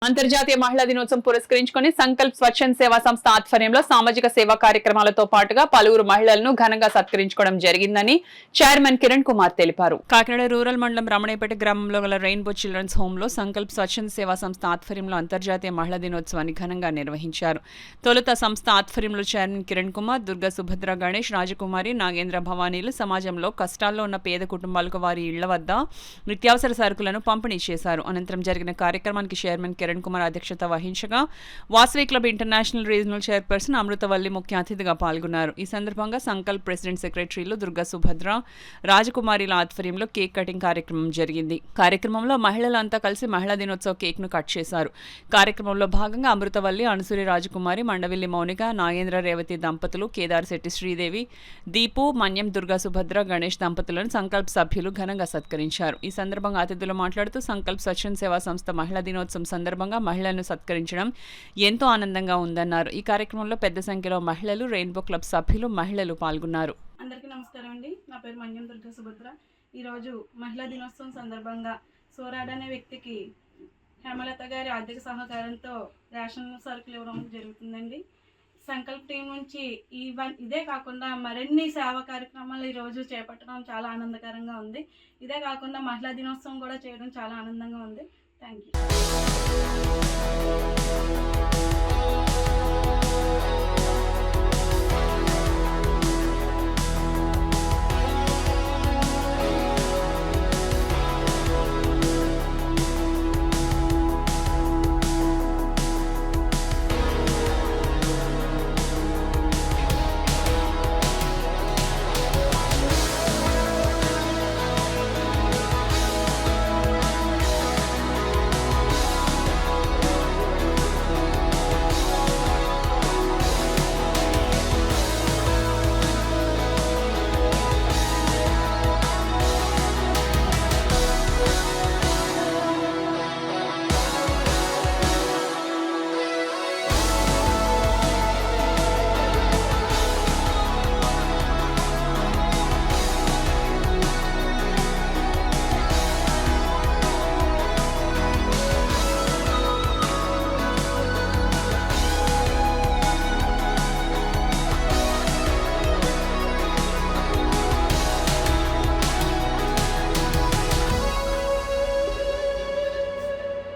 అంతర్జాతీయ మహిళా దినోత్సవం పురస్కరించుకుని సంకల్ప్ స్వచ్ఛంద సేవా సంస్థ ఆధ్వర్యంలో సామాజిక సేవా కార్యక్రమాలతో పాటుగా పలువురు మహిళలను ఘనంగా సత్కరించుకోవడం జరిగిందని చైర్మన్ కిరణ్ కుమార్ తెలిపారు. కాకినాడ రూరల్ మండలం రమణేపేట గ్రామంలో గల రెయిన్బో చిల్డ్రన్స్ హోమ్ లో సంకల్ప్ స్వచ్ఛంద సేవా సంస్థ ఆధ్వర్యంలో అంతర్జాతీయ మహిళా దినోత్సవాన్ని ఘనంగా నిర్వహించారు. తొలుత సంస్థ ఆధ్వర్యంలో చైర్మన్ కిరణ్ కుమార్, దుర్గా సుభద్ర, గణేష్, రాజకుమారి, నాగేంద్ర భవానీలు సమాజంలో కష్టాల్లో ఉన్న పేద కుటుంబాలకు వారి ఇళ్ల వద్ద నిత్యావసర సరుకులను పంపిణీ చేశారు. అనంతరం జరిగిన కార్యక్రమానికి చైర్మన్ కిరణ్ కుమార్ అధ్యక్షత వహించగా Vasavi club international regional chairperson Amruthavalli ముఖ్య అతిథిగా పాల్గొన్నారు. ఈ సందర్భంగా సంకల్ప్ ప్రెసిడెంట్ సెక్రటరీలు దుర్గా సుభద్ర, రాజకుమారిల ఆధ్వర్యంలో కేక్ కటింగ్ కార్యక్రమం జరిగింది. కార్యక్రమంలో మహిళలంతా కలిసి మహిళా దినోత్సవ కేక్ ను కట్ చేశారు. కార్యక్రమంలో భాగంగా అమృతవల్లి, అనుసూరి రాజకుమారి, మండవిల్లి మౌనిక, నాగేంద్ర రేవతి దంపతులు, కేదార్శెట్టి శ్రీదేవి, దీపు, మన్యం, దుర్గా సుభద్ర, గణేష్ దంపతులను సంకల్ప్ సభ్యులు ఘనంగా సత్కరించారు. ఈ సందర్భంగా అతిథులు మాట్లాడుతూ సంకల్ప్ స్వచ్ఛంద సేవా సంస్థ మహిళా దినోత్సవం సందర్భంగా మహిళలను సత్కరించడం ఎంతో ఆనందంగా ఉందన్నారు. ఈ కార్యక్రమంలో పెద్ద సంఖ్యలో మహిళలు, రెయిన్బో క్లబ్ సభ్యులు, మహిళలు పాల్గొన్నారు. అందరికీ నమస్కారం అండి. నా పేరు మన్యం దుర్గా సుభద్ర. ఈరోజు మహిళా దినోత్సవం సందర్భంగా సోరాడ్ అనే వ్యక్తికి హేమలత గారి ఆర్థిక సహకారంతో రేషన్ సరుకులు ఇవ్వడం జరుగుతుందండి. సంకల్ప్ టీం నుంచి ఇదే కాకుండా మరిన్ని సేవా కార్యక్రమాలు ఈరోజు చేపట్టడం చాలా ఆనందకరంగా ఉంది. ఇదే కాకుండా మహిళా దినోత్సవం కూడా చేయడం చాలా ఆనందంగా ఉంది. Thank you.